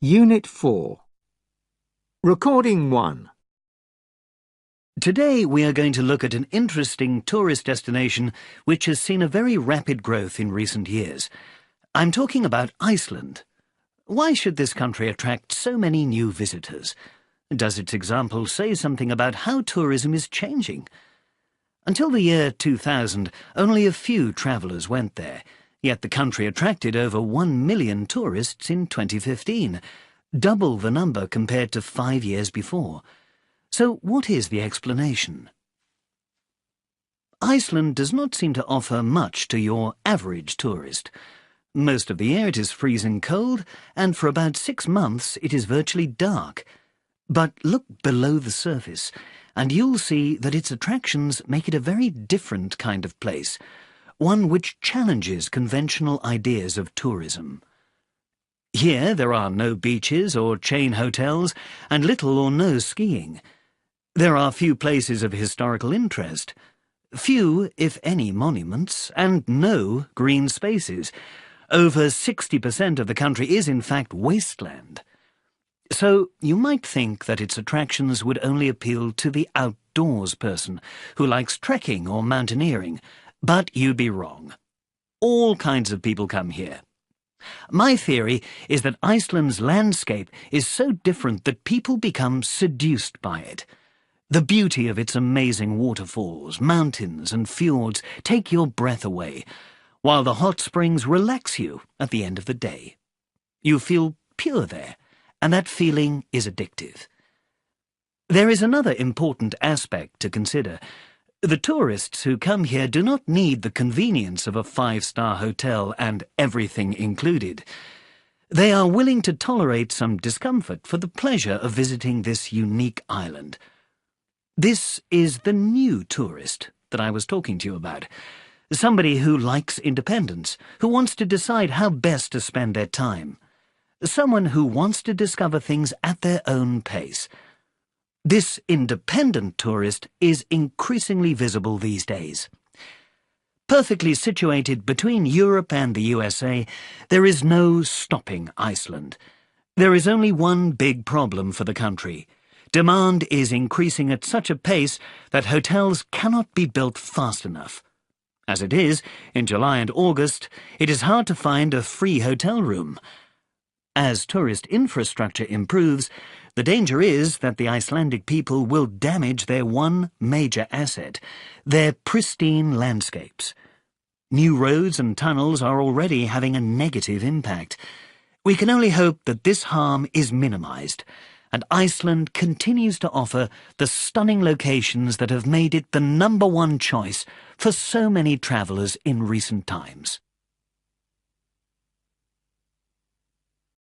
Unit 4. Recording 1. Today we are going to look at an interesting tourist destination which has seen a very rapid growth in recent years. I'm talking about Iceland. Why should this country attract so many new visitors? Does its example say something about how tourism is changing? Until the year 2000, only a few travellers went there, yet the country attracted over 1 million tourists in 2015, double the number compared to 5 years before. So what is the explanation? Iceland does not seem to offer much to your average tourist. Most of the year it is freezing cold, and for about 6 months it is virtually dark. But look below the surface, and you'll see that its attractions make it a very different kind of place, one which challenges conventional ideas of tourism. Here there are no beaches or chain hotels, and little or no skiing. There are few places of historical interest, few, if any, monuments, and no green spaces. Over 60% of the country is in fact wasteland. So you might think that its attractions would only appeal to the outdoors person who likes trekking or mountaineering, but you'd be wrong. All kinds of people come here. My theory is that Iceland's landscape is so different that people become seduced by it. The beauty of its amazing waterfalls, mountains and fjords take your breath away, while the hot springs relax you at the end of the day. You feel pure there, and that feeling is addictive. There is another important aspect to consider. The tourists who come here do not need the convenience of a 5-star hotel and everything included. They are willing to tolerate some discomfort for the pleasure of visiting this unique island. This is the new tourist that I was talking to you about. Somebody who likes independence, who wants to decide how best to spend their time. Someone who wants to discover things at their own pace. This independent tourist is increasingly visible these days. Perfectly situated between Europe and the USA, there is no stopping Iceland. There is only one big problem for the country. Demand is increasing at such a pace that hotels cannot be built fast enough. As it is, in July and August, it is hard to find a free hotel room. As tourist infrastructure improves, the danger is that the Icelandic people will damage their one major asset, their pristine landscapes. New roads and tunnels are already having a negative impact. We can only hope that this harm is minimized, and Iceland continues to offer the stunning locations that have made it the #1 choice for so many travelers in recent times.